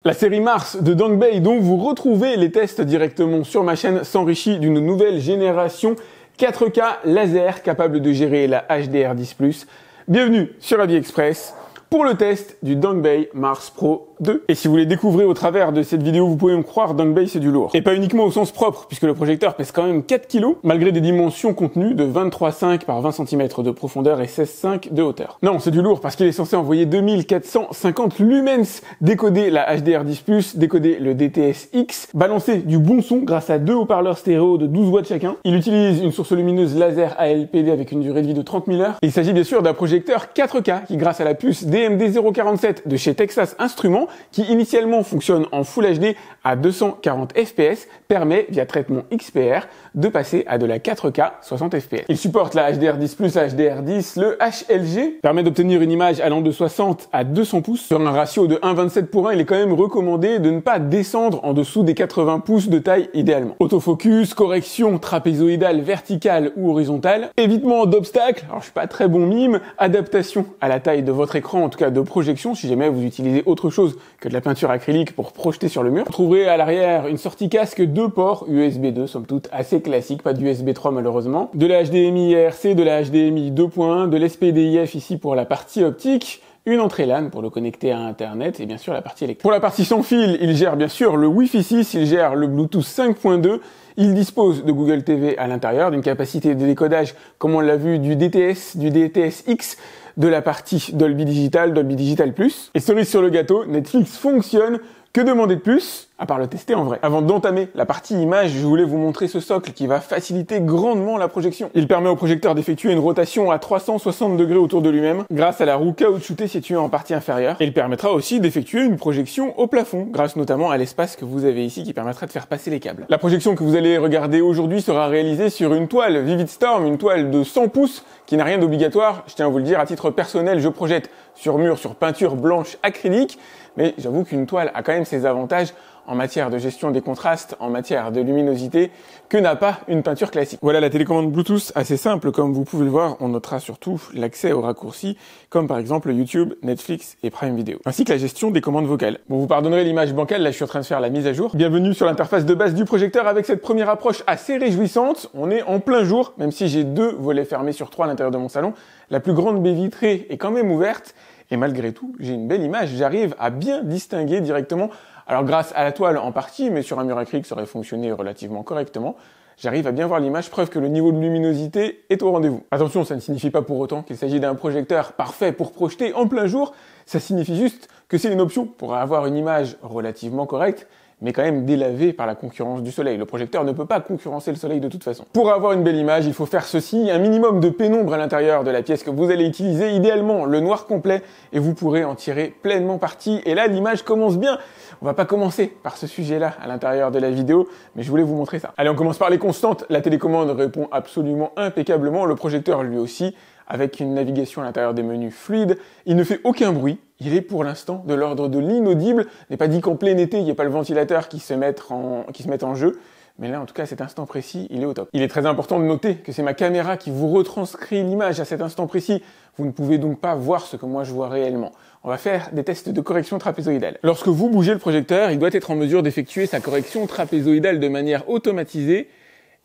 La série Mars de Dongbei, dont vous retrouvez les tests directement sur ma chaîne, s'enrichit d'une nouvelle génération 4K laser capable de gérer la HDR10+. Bienvenue sur AliExpress pour le test du Dongbei Mars Pro 2. Et si vous voulez découvrir au travers de cette vidéo, vous pouvez me croire, Dongbei c'est du lourd. Et pas uniquement au sens propre, puisque le projecteur pèse quand même 4 kg, malgré des dimensions contenues de 23,5 par 20 cm de profondeur et 16,5 de hauteur. Non, c'est du lourd parce qu'il est censé envoyer 2450 lumens, décoder la HDR10+, décoder le DTS-X, balancer du bon son grâce à deux haut-parleurs stéréo de 12 watts chacun. Il utilise une source lumineuse laser ALPD avec une durée de vie de 30 000 heures. Il s'agit bien sûr d'un projecteur 4K qui, grâce à la puce DMD047 de chez Texas Instruments, qui initialement fonctionne en Full HD à 240 fps, permet, via traitement XPR, de passer à de la 4K 60 fps. Il supporte la HDR10+, la HDR10, le HLG, permet d'obtenir une image allant de 60 à 200 pouces. Sur un ratio de 1,27 pour 1, il est quand même recommandé de ne pas descendre en dessous des 80 pouces de taille idéalement. Autofocus, correction trapézoïdale, verticale ou horizontale, évitement d'obstacles, alors je suis pas très bon mime, adaptation à la taille de votre écran, en tout cas de projection, si jamais vous utilisez autre chose que de la peinture acrylique pour projeter sur le mur. Vous trouverez à l'arrière une sortie casque 2 ports USB 2, somme toute assez classique, pas d'USB 3 malheureusement, de la HDMI ERC, de la HDMI 2.1, de l'SPDIF ici pour la partie optique, une entrée LAN pour le connecter à Internet et bien sûr la partie électrique. Pour la partie sans fil, il gère bien sûr le Wi-Fi 6, il gère le Bluetooth 5.2, il dispose de Google TV à l'intérieur, d'une capacité de décodage, comme on l'a vu, du DTS, du DTS-X, de la partie Dolby Digital, Dolby Digital Plus. Et cerise sur le gâteau, Netflix fonctionne. Que demander de plus, à part le tester en vrai? Avant d'entamer la partie image, je voulais vous montrer ce socle qui va faciliter grandement la projection. Il permet au projecteur d'effectuer une rotation à 360 degrés autour de lui-même, grâce à la roue caoutchoutée située en partie inférieure. Et il permettra aussi d'effectuer une projection au plafond, grâce notamment à l'espace que vous avez ici qui permettra de faire passer les câbles. La projection que vous allez regarder aujourd'hui sera réalisée sur une toile Vivid Storm, une toile de 100 pouces, qui n'a rien d'obligatoire. Je tiens à vous le dire, à titre personnel, je projette sur mur, sur peinture blanche acrylique, mais j'avoue qu'une toile a quand même ses avantages en matière de gestion des contrastes, en matière de luminosité, que n'a pas une peinture classique. Voilà la télécommande Bluetooth assez simple, comme vous pouvez le voir, on notera surtout l'accès aux raccourcis, comme par exemple YouTube, Netflix et Prime Video, ainsi que la gestion des commandes vocales. Bon, vous pardonnerez l'image bancale, là je suis en train de faire la mise à jour. Bienvenue sur l'interface de base du projecteur avec cette première approche assez réjouissante. On est en plein jour, même si j'ai 2 volets fermés sur 3 à l'intérieur de mon salon. La plus grande baie vitrée est quand même ouverte, et malgré tout, j'ai une belle image, j'arrive à bien distinguer directement, alors grâce à la toile en partie, mais sur un mur acrylique ça aurait fonctionné relativement correctement, j'arrive à bien voir l'image, preuve que le niveau de luminosité est au rendez-vous. Attention, ça ne signifie pas pour autant qu'il s'agit d'un projecteur parfait pour projeter en plein jour, ça signifie juste que c'est une option pour avoir une image relativement correcte, mais quand même délavé par la concurrence du soleil. Le projecteur ne peut pas concurrencer le soleil de toute façon. Pour avoir une belle image, il faut faire ceci, un minimum de pénombre à l'intérieur de la pièce que vous allez utiliser, idéalement le noir complet, et vous pourrez en tirer pleinement parti. Et là, l'image commence bien. On va pas commencer par ce sujet-là à l'intérieur de la vidéo, mais je voulais vous montrer ça. Allez, on commence par les constantes. La télécommande répond absolument impeccablement, le projecteur lui aussi, avec une navigation à l'intérieur des menus fluide. Il ne fait aucun bruit. Il est pour l'instant de l'ordre de l'inaudible. N'est pas dit qu'en plein été, il n'y a pas le ventilateur qui se mette en jeu. Mais là, en tout cas, à cet instant précis, il est au top. Il est très important de noter que c'est ma caméra qui vous retranscrit l'image à cet instant précis. Vous ne pouvez donc pas voir ce que moi je vois réellement. On va faire des tests de correction trapézoïdale. Lorsque vous bougez le projecteur, il doit être en mesure d'effectuer sa correction trapézoïdale de manière automatisée.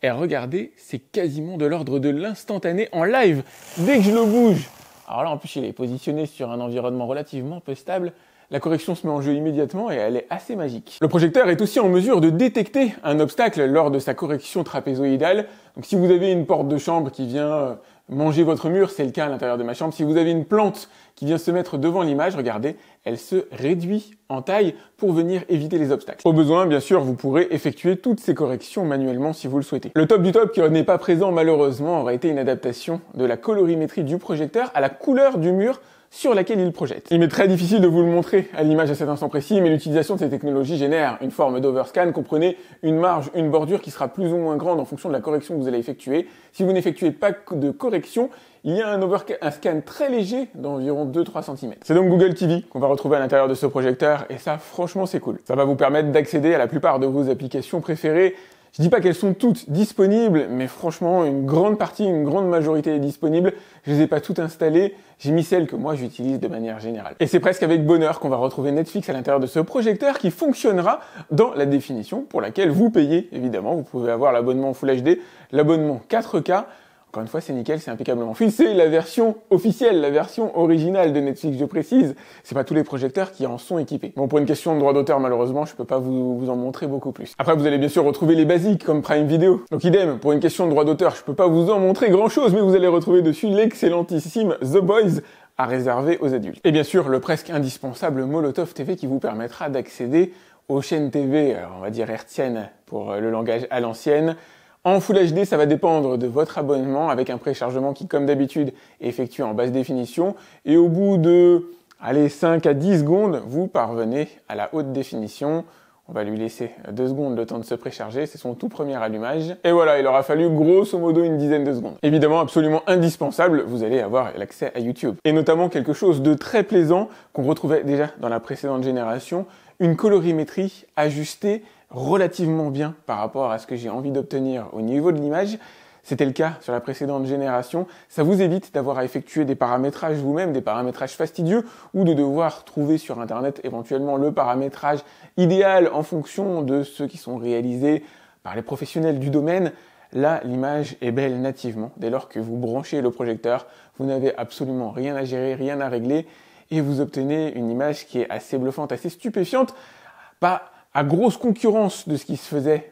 Et regardez, c'est quasiment de l'ordre de l'instantané en live. Dès que je le bouge, alors là en plus il est positionné sur un environnement relativement peu stable, la correction se met en jeu immédiatement et elle est assez magique. Le projecteur est aussi en mesure de détecter un obstacle lors de sa correction trapézoïdale. Donc si vous avez une porte de chambre qui vient manger votre mur, c'est le cas à l'intérieur de ma chambre. Si vous avez une plante qui vient se mettre devant l'image, regardez, elle se réduit en taille pour venir éviter les obstacles. Au besoin, bien sûr, vous pourrez effectuer toutes ces corrections manuellement si vous le souhaitez. Le top du top qui n'est pas présent malheureusement aurait été une adaptation de la colorimétrie du projecteur à la couleur du mur sur laquelle il projette. Il m'est très difficile de vous le montrer à l'image à cet instant précis, mais l'utilisation de ces technologies génère une forme d'overscan. Comprenez une marge, une bordure qui sera plus ou moins grande en fonction de la correction que vous allez effectuer. Si vous n'effectuez pas de correction, il y a un scan très léger d'environ 2-3 cm. C'est donc Google TV qu'on va retrouver à l'intérieur de ce projecteur, et ça, franchement, c'est cool. Ça va vous permettre d'accéder à la plupart de vos applications préférées Je dis pas qu'elles sont toutes disponibles, mais franchement, une grande partie, une grande majorité est disponible. Je les ai pas toutes installées. J'ai mis celles que moi j'utilise de manière générale. Et c'est presque avec bonheur qu'on va retrouver Netflix à l'intérieur de ce projecteur qui fonctionnera dans la définition pour laquelle vous payez, évidemment. Vous pouvez avoir l'abonnement Full HD, l'abonnement 4K. Encore une fois, c'est nickel, c'est impeccablement fait. C'est la version officielle, la version originale de Netflix, je précise. C'est pas tous les projecteurs qui en sont équipés. Bon, pour une question de droit d'auteur, malheureusement, je peux pas vous en montrer beaucoup plus. Après, vous allez bien sûr retrouver les basiques, comme Prime Video. Donc idem, pour une question de droit d'auteur, je peux pas vous en montrer grand chose, mais vous allez retrouver dessus l'excellentissime The Boys, à réserver aux adultes. Et bien sûr, le presque indispensable Molotov TV qui vous permettra d'accéder aux chaînes TV, on va dire hertziennes pour le langage à l'ancienne. En Full HD, ça va dépendre de votre abonnement avec un préchargement qui, comme d'habitude, est effectué en basse définition. Et au bout de, 5 à 10 secondes, vous parvenez à la haute définition. On va lui laisser 2 secondes le temps de se précharger, c'est son tout premier allumage. Et voilà, il aura fallu grosso modo une dizaine de secondes. Évidemment, absolument indispensable, vous allez avoir l'accès à YouTube. Et notamment quelque chose de très plaisant qu'on retrouvait déjà dans la précédente génération, une colorimétrie ajustée relativement bien par rapport à ce que j'ai envie d'obtenir au niveau de l'image. C'était le cas sur la précédente génération. Ça vous évite d'avoir à effectuer des paramétrages vous-même, des paramétrages fastidieux, ou de devoir trouver sur Internet éventuellement le paramétrage idéal en fonction de ceux qui sont réalisés par les professionnels du domaine. Là, l'image est belle nativement. Dès lors que vous branchez le projecteur, vous n'avez absolument rien à gérer, rien à régler, et vous obtenez une image qui est assez bluffante, assez stupéfiante, pas à grosse concurrence de ce qui se faisait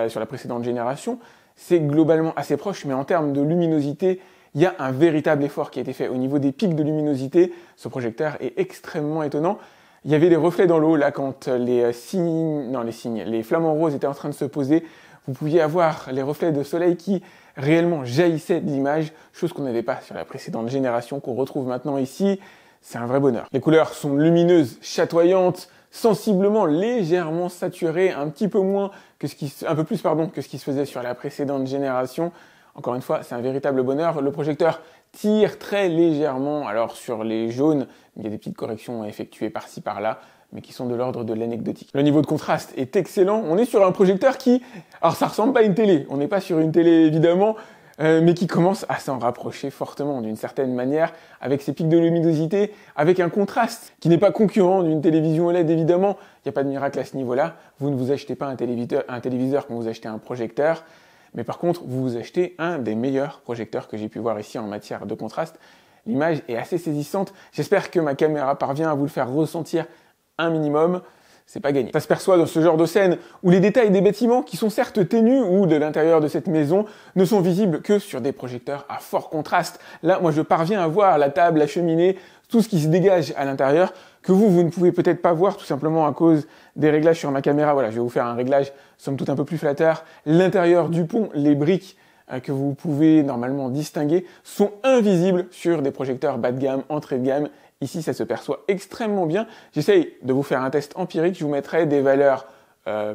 sur la précédente génération. C'est globalement assez proche, mais en termes de luminosité, il y a un véritable effort qui a été fait au niveau des pics de luminosité. Ce projecteur est extrêmement étonnant. Il y avait des reflets dans l'eau, là, quand les flamants roses étaient en train de se poser. Vous pouviez avoir les reflets de soleil qui réellement jaillissaient de l'image, chose qu'on n'avait pas sur la précédente génération, qu'on retrouve maintenant ici. C'est un vrai bonheur. Les couleurs sont lumineuses, chatoyantes, sensiblement, légèrement saturées, un peu plus que ce qui se faisait sur la précédente génération. Encore une fois, c'est un véritable bonheur. Le projecteur tire très légèrement. Alors sur les jaunes, il y a des petites corrections à effectuer par-ci par-là, mais qui sont de l'ordre de l'anecdotique. Le niveau de contraste est excellent. On est sur un projecteur qui, alors ça ressemble pas à une télé. On n'est pas sur une télé évidemment, mais qui commence à s'en rapprocher fortement d'une certaine manière, avec ses pics de luminosité, avec un contraste qui n'est pas concurrent d'une télévision OLED évidemment. Il n'y a pas de miracle à ce niveau-là. Vous ne vous achetez pas un téléviseur quand vous achetez un projecteur, mais par contre, vous vous achetez un des meilleurs projecteurs que j'ai pu voir ici en matière de contraste. L'image est assez saisissante. J'espère que ma caméra parvient à vous le faire ressentir un minimum. C'est pas gagné. Ça se perçoit dans ce genre de scène où les détails des bâtiments, qui sont certes ténus ou de l'intérieur de cette maison, ne sont visibles que sur des projecteurs à fort contraste. Là, moi, je parviens à voir la table, la cheminée, tout ce qui se dégage à l'intérieur, que vous ne pouvez peut-être pas voir tout simplement à cause des réglages sur ma caméra. Voilà, je vais vous faire un réglage, somme toute un peu plus flatteur. L'intérieur du pont, les briques que vous pouvez normalement distinguer, sont invisibles sur des projecteurs bas de gamme, entrée de gamme. Ici, ça se perçoit extrêmement bien. J'essaye de vous faire un test empirique. Je vous mettrai des valeurs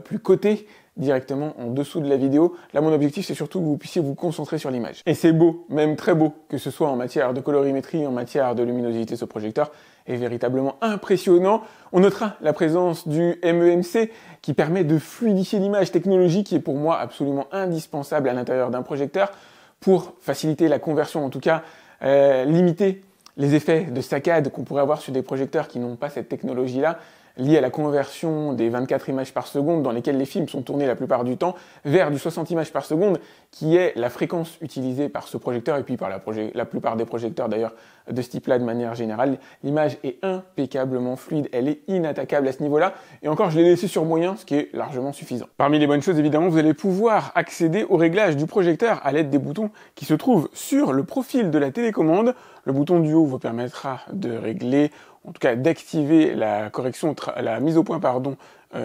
plus cotées directement en dessous de la vidéo. Là, mon objectif, c'est surtout que vous puissiez vous concentrer sur l'image. Et c'est beau, même très beau, que ce soit en matière de colorimétrie, en matière de luminosité. Ce projecteur est véritablement impressionnant. On notera la présence du MEMC qui permet de fluidifier l'image, technologie qui est pour moi absolument indispensable à l'intérieur d'un projecteur pour faciliter la conversion, en tout cas limiter les effets de saccade qu'on pourrait avoir sur des projecteurs qui n'ont pas cette technologie-là, liée à la conversion des 24 images par seconde dans lesquelles les films sont tournés la plupart du temps, vers du 60 images par seconde, qui est la fréquence utilisée par ce projecteur, et puis par la plupart des projecteurs d'ailleurs de ce type-là de manière générale. L'image est impeccablement fluide, elle est inattaquable à ce niveau-là, et encore je l'ai laissé sur moyen, ce qui est largement suffisant. Parmi les bonnes choses, évidemment, vous allez pouvoir accéder au réglage du projecteur à l'aide des boutons qui se trouvent sur le profil de la télécommande. Le bouton du haut vous permettra de régler, en tout cas d'activer la correction, la mise au point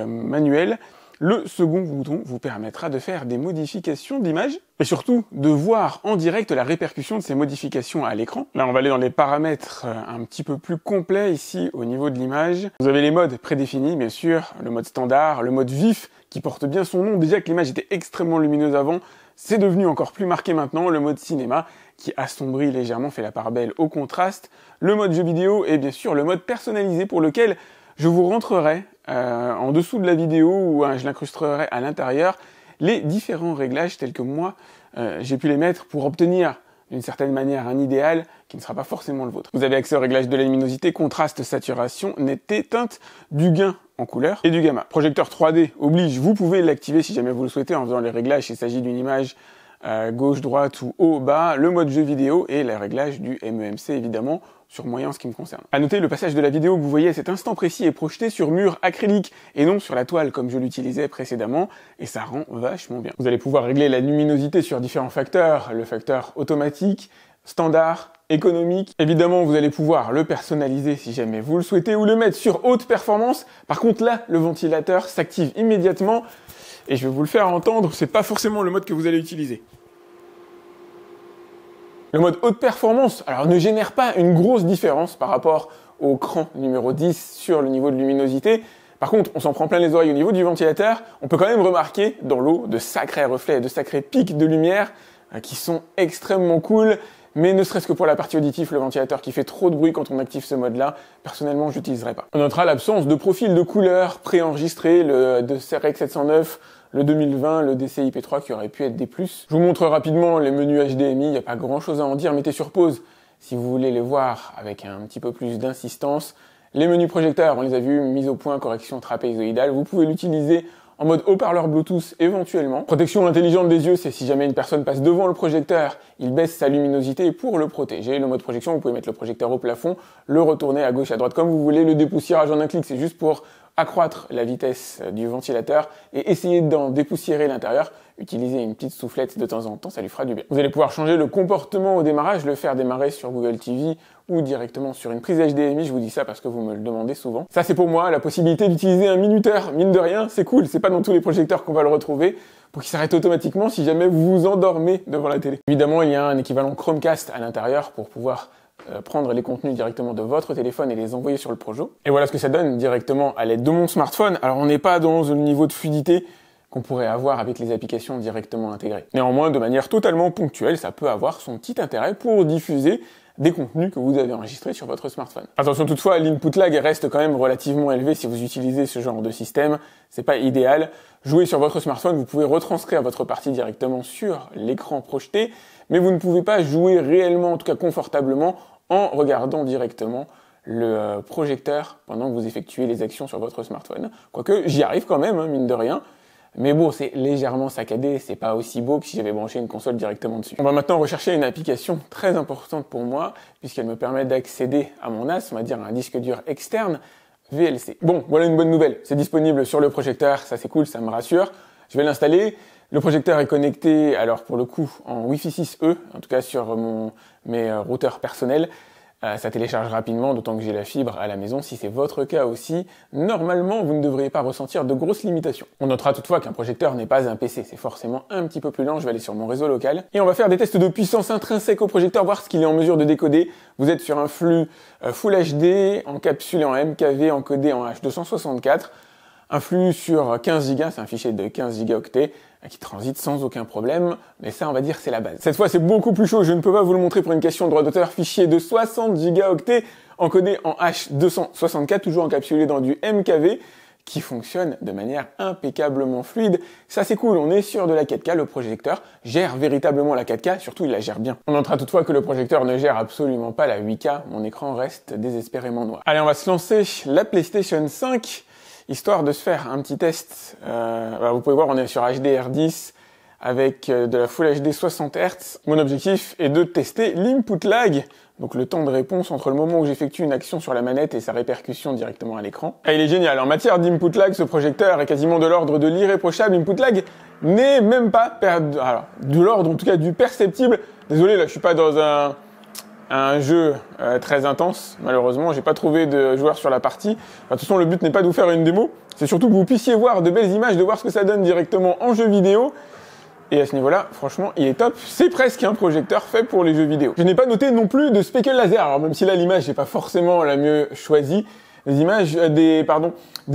manuelle. Le second bouton vous permettra de faire des modifications d'image et surtout de voir en direct la répercussion de ces modifications à l'écran. Là, on va aller dans les paramètres un petit peu plus complets ici au niveau de l'image. Vous avez les modes prédéfinis, bien sûr, le mode standard, le mode vif qui porte bien son nom. Déjà que l'image était extrêmement lumineuse avant, c'est devenu encore plus marqué maintenant. Le mode cinéma qui assombrit légèrement, fait la part belle au contraste. Le mode jeu vidéo et bien sûr le mode personnalisé pour lequel je vous rentrerai en dessous de la vidéo ou je l'incrusterai à l'intérieur les différents réglages tels que moi, j'ai pu les mettre pour obtenir d'une certaine manière un idéal qui ne sera pas forcément le vôtre. Vous avez accès au réglage de la luminosité, contraste, saturation, netteté, teinte, du gain en couleur et du gamma. Projecteur 3D oblige, vous pouvez l'activer si jamais vous le souhaitez en faisant les réglages s'il s'agit d'une image gauche, droite ou haut, bas, le mode jeu vidéo et les réglages du MEMC évidemment, sur moyen en ce qui me concerne. À noter, le passage de la vidéo que vous voyez à cet instant précis est projeté sur mur acrylique et non sur la toile comme je l'utilisais précédemment et ça rend vachement bien. Vous allez pouvoir régler la luminosité sur différents facteurs, le facteur automatique, standard, économique. Évidemment, vous allez pouvoir le personnaliser si jamais vous le souhaitez ou le mettre sur haute performance. Par contre là, le ventilateur s'active immédiatement et je vais vous le faire entendre, c'est pas forcément le mode que vous allez utiliser. Le mode haute performance, alors ne génère pas une grosse différence par rapport au cran numéro 10 sur le niveau de luminosité. Par contre, on s'en prend plein les oreilles au niveau du ventilateur. On peut quand même remarquer dans l'eau de sacrés reflets, de sacrés pics de lumière qui sont extrêmement cool. Mais ne serait-ce que pour la partie auditive, le ventilateur qui fait trop de bruit quand on active ce mode-là, personnellement, je n'utiliserai pas. On notera l'absence de profil de couleur préenregistré, le de CRX 709, le 2020, le DCI-P3 qui aurait pu être des plus. Je vous montre rapidement les menus HDMI, il n'y a pas grand-chose à en dire, mettez sur pause si vous voulez les voir avec un petit peu plus d'insistance. Les menus projecteurs, on les a vus, mise au point, correction trapézoïdale, vous pouvez l'utiliser en mode haut-parleur Bluetooth éventuellement. Protection intelligente des yeux, c'est si jamais une personne passe devant le projecteur, il baisse sa luminosité pour le protéger. Le mode projection, vous pouvez mettre le projecteur au plafond, le retourner à gauche, à droite comme vous voulez. Le dépoussiérage en un clic, c'est juste pour accroître la vitesse du ventilateur et essayer d'en dépoussiérer l'intérieur. Utilisez une petite soufflette de temps en temps, ça lui fera du bien. Vous allez pouvoir changer le comportement au démarrage, le faire démarrer sur Google TV ou directement sur une prise HDMI, je vous dis ça parce que vous me le demandez souvent. Ça c'est pour moi, la possibilité d'utiliser un minuteur, mine de rien, c'est cool, c'est pas dans tous les projecteurs qu'on va le retrouver, pour qu'il s'arrête automatiquement si jamais vous vous endormez devant la télé. Évidemment, il y a un équivalent Chromecast à l'intérieur pour pouvoir prendre les contenus directement de votre téléphone et les envoyer sur le Projo. Et voilà ce que ça donne directement à l'aide de mon smartphone. Alors on n'est pas dans le niveau de fluidité qu'on pourrait avoir avec les applications directement intégrées. Néanmoins, de manière totalement ponctuelle, ça peut avoir son petit intérêt pour diffuser des contenus que vous avez enregistrés sur votre smartphone. Attention toutefois, l'input lag reste quand même relativement élevé si vous utilisez ce genre de système. C'est pas idéal. Jouer sur votre smartphone, vous pouvez retranscrire votre partie directement sur l'écran projeté, mais vous ne pouvez pas jouer réellement, en tout cas confortablement, en regardant directement le projecteur pendant que vous effectuez les actions sur votre smartphone. Quoique, j'y arrive quand même, hein, mine de rien. Mais bon, c'est légèrement saccadé, c'est pas aussi beau que si j'avais branché une console directement dessus. On va maintenant rechercher une application très importante pour moi, puisqu'elle me permet d'accéder à mon NAS, on va dire un disque dur externe, VLC. Bon, voilà une bonne nouvelle, c'est disponible sur le projecteur, ça c'est cool, ça me rassure. Je vais l'installer. Le projecteur est connecté, alors pour le coup, en Wi-Fi 6E, en tout cas sur mes routeurs personnels. Ça télécharge rapidement, d'autant que j'ai la fibre à la maison. Si c'est votre cas aussi, normalement, vous ne devriez pas ressentir de grosses limitations. On notera toutefois qu'un projecteur n'est pas un PC, c'est forcément un petit peu plus lent. Je vais aller sur mon réseau local. Et on va faire des tests de puissance intrinsèque au projecteur, voir ce qu'il est en mesure de décoder. Vous êtes sur un flux Full HD, encapsulé en MKV, encodé en H264. Un flux sur 15 Go, c'est un fichier de 15 gigaoctets qui transite sans aucun problème, mais ça on va dire c'est la base. Cette fois c'est beaucoup plus chaud, je ne peux pas vous le montrer pour une question de droit d'auteur, fichier de 60 gigaoctets encodé en H264, toujours encapsulé dans du MKV, qui fonctionne de manière impeccablement fluide. Ça c'est cool, on est sur de la 4K, le projecteur gère véritablement la 4K, surtout il la gère bien. On notera toutefois que le projecteur ne gère absolument pas la 8K, mon écran reste désespérément noir. Allez, on va se lancer la PlayStation 5, histoire de se faire un petit test. Vous pouvez voir, on est sur HDR10 avec de la Full HD 60 Hz. Mon objectif est de tester l'input lag, donc le temps de réponse entre le moment où j'effectue une action sur la manette et sa répercussion directement à l'écran. Et il est génial. En matière d'input lag, ce projecteur est quasiment de l'ordre de l'irréprochable. Input lag n'est même pas de l'ordre, en tout cas du perceptible. Désolé, là, je suis pas dans un jeu très intense, malheureusement, j'ai pas trouvé de joueurs sur la partie. Enfin, de toute façon, le but n'est pas de vous faire une démo, c'est surtout que vous puissiez voir de belles images, de voir ce que ça donne directement en jeu vidéo. Et à ce niveau-là, franchement, il est top. C'est presque un projecteur fait pour les jeux vidéo. Je n'ai pas noté non plus de speckle laser. Alors même si là, l'image n'est pas forcément la mieux choisie, les images, des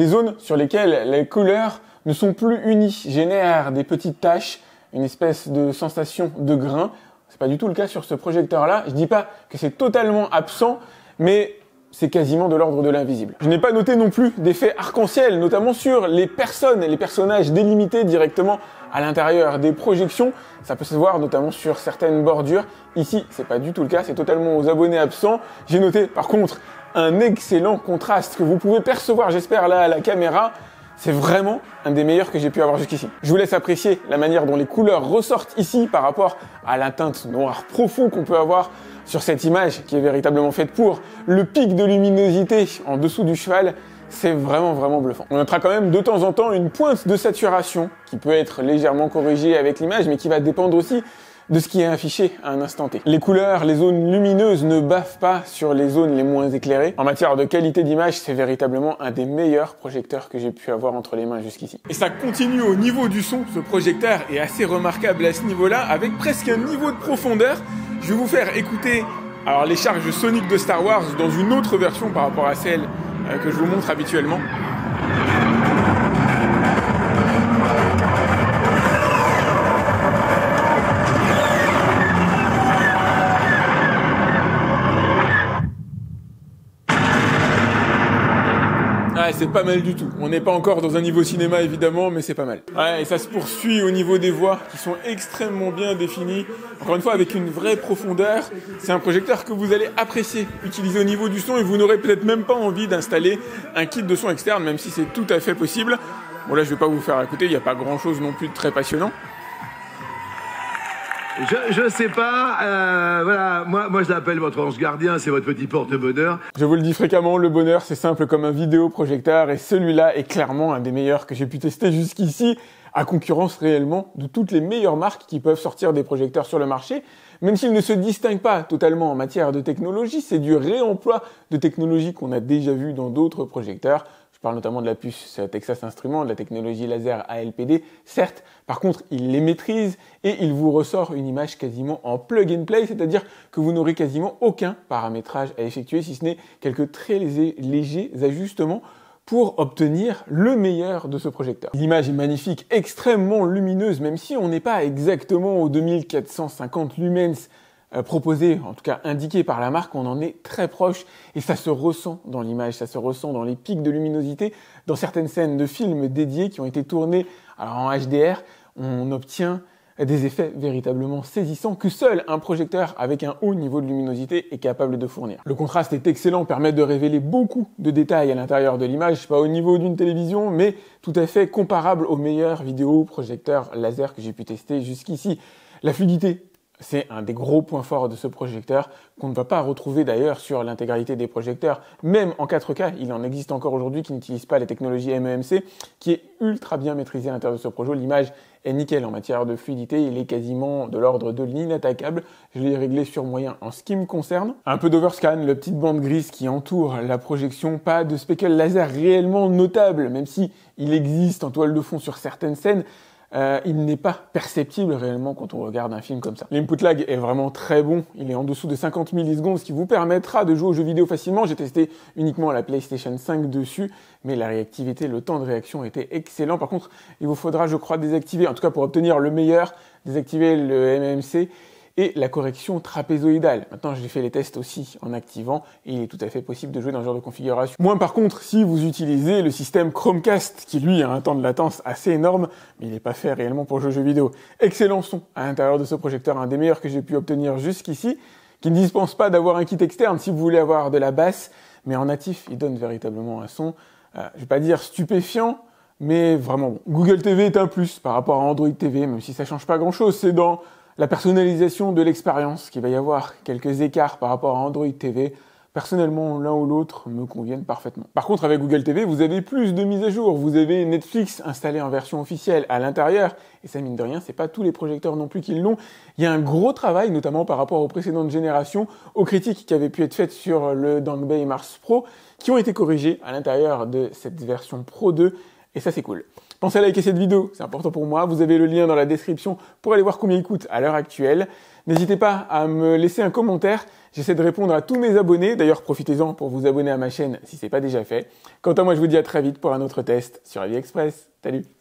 zones sur lesquelles les couleurs ne sont plus unies, génèrent des petites taches, une espèce de sensation de grain. C'est pas du tout le cas sur ce projecteur-là. Je dis pas que c'est totalement absent, mais c'est quasiment de l'ordre de l'invisible. Je n'ai pas noté non plus d'effets arc-en-ciel, notamment sur les personnages délimités directement à l'intérieur des projections. Ça peut se voir notamment sur certaines bordures. Ici, c'est pas du tout le cas, c'est totalement aux abonnés absents. J'ai noté par contre un excellent contraste que vous pouvez percevoir, j'espère, là à la caméra. C'est vraiment un des meilleurs que j'ai pu avoir jusqu'ici. Je vous laisse apprécier la manière dont les couleurs ressortent ici par rapport à la teinte noir profond qu'on peut avoir sur cette image qui est véritablement faite pour. Le pic de luminosité en dessous du cheval, c'est vraiment bluffant. On notera quand même de temps en temps une pointe de saturation qui peut être légèrement corrigée avec l'image, mais qui va dépendre aussi de ce qui est affiché à un instant T. Les couleurs, les zones lumineuses ne baffent pas sur les zones les moins éclairées. En matière de qualité d'image, c'est véritablement un des meilleurs projecteurs que j'ai pu avoir entre les mains jusqu'ici. Et ça continue au niveau du son. Ce projecteur est assez remarquable à ce niveau-là, avec presque un niveau de profondeur. Je vais vous faire écouter les charges soniques de Star Wars dans une autre version par rapport à celle que je vous montre habituellement. Ouais, c'est pas mal du tout. On n'est pas encore dans un niveau cinéma évidemment, mais c'est pas mal. Ouais, et ça se poursuit au niveau des voix qui sont extrêmement bien définies. Encore une fois, avec une vraie profondeur. C'est un projecteur que vous allez apprécier utiliser au niveau du son et vous n'aurez peut-être même pas envie d'installer un kit de son externe, même si c'est tout à fait possible. Bon là, je vais pas vous faire écouter, il n'y a pas grand chose non plus de très passionnant. Je sais pas, voilà, moi je l'appelle votre ange gardien, c'est votre petit porte-bonheur. Je vous le dis fréquemment, le bonheur c'est simple comme un vidéoprojecteur et celui-là est clairement un des meilleurs que j'ai pu tester jusqu'ici, à concurrence réellement de toutes les meilleures marques qui peuvent sortir des projecteurs sur le marché. Même s'ils ne se distinguent pas totalement en matière de technologie, c'est du réemploi de technologies qu'on a déjà vu dans d'autres projecteurs. Je parle notamment de la puce Texas Instruments, de la technologie laser ALPD. Certes, par contre, il les maîtrise et il vous ressort une image quasiment en plug and play, c'est-à-dire que vous n'aurez quasiment aucun paramétrage à effectuer, si ce n'est quelques très légers ajustements pour obtenir le meilleur de ce projecteur. L'image est magnifique, extrêmement lumineuse, même si on n'est pas exactement aux 2450 lumens proposé, en tout cas indiqué par la marque, on en est très proche et ça se ressent dans l'image, ça se ressent dans les pics de luminosité. Dans certaines scènes de films dédiés qui ont été tournés en HDR, on obtient des effets véritablement saisissants que seul un projecteur avec un haut niveau de luminosité est capable de fournir. Le contraste est excellent, permet de révéler beaucoup de détails à l'intérieur de l'image, pas au niveau d'une télévision, mais tout à fait comparable aux meilleurs vidéoprojecteurs laser que j'ai pu tester jusqu'ici. La fluidité, c'est un des gros points forts de ce projecteur qu'on ne va pas retrouver d'ailleurs sur l'intégralité des projecteurs. Même en 4K, il en existe encore aujourd'hui qui n'utilisent pas la technologie MEMC, qui est ultra bien maîtrisée à l'intérieur de ce projet. L'image est nickel en matière de fluidité, il est quasiment de l'ordre de l'inattaquable. Je l'ai réglé sur moyen en ce qui me concerne. Un peu d'overscan, la petite bande grise qui entoure la projection, pas de speckle laser réellement notable, même si il existe en toile de fond sur certaines scènes. Il n'est pas perceptible réellement quand on regarde un film comme ça. L'input lag est vraiment très bon, il est en dessous de 50 millisecondes, ce qui vous permettra de jouer aux jeux vidéo facilement. J'ai testé uniquement la PlayStation 5 dessus, mais la réactivité, le temps de réaction était excellent. Par contre, il vous faudra, je crois, désactiver, en tout cas pour obtenir le meilleur, désactiver le MMC et la correction trapézoïdale. Maintenant, j'ai fait les tests aussi en activant et il est tout à fait possible de jouer dans ce genre de configuration. Moins par contre, si vous utilisez le système Chromecast, qui lui a un temps de latence assez énorme, mais il n'est pas fait réellement pour jouer aux jeux vidéo. Excellent son à l'intérieur de ce projecteur, un des meilleurs que j'ai pu obtenir jusqu'ici, qui ne dispense pas d'avoir un kit externe si vous voulez avoir de la basse, mais en natif, il donne véritablement un son, je vais pas dire stupéfiant, mais vraiment bon. Google TV est un plus par rapport à Android TV, même si ça change pas grand-chose, c'est dans la personnalisation de l'expérience, qu'il va y avoir quelques écarts par rapport à Android TV. Personnellement, l'un ou l'autre me conviennent parfaitement. Par contre, avec Google TV, vous avez plus de mises à jour. Vous avez Netflix installé en version officielle à l'intérieur. Et ça, mine de rien, c'est pas tous les projecteurs non plus qui l'ont. Il y a un gros travail, notamment par rapport aux précédentes générations, aux critiques qui avaient pu être faites sur le Dangbei Mars Pro, qui ont été corrigées à l'intérieur de cette version Pro 2. Et ça, c'est cool. Pensez à liker cette vidéo, c'est important pour moi. Vous avez le lien dans la description pour aller voir combien il coûte à l'heure actuelle. N'hésitez pas à me laisser un commentaire. J'essaie de répondre à tous mes abonnés. D'ailleurs, profitez-en pour vous abonner à ma chaîne si ce n'est pas déjà fait. Quant à moi, je vous dis à très vite pour un autre test sur AliExpress. Salut!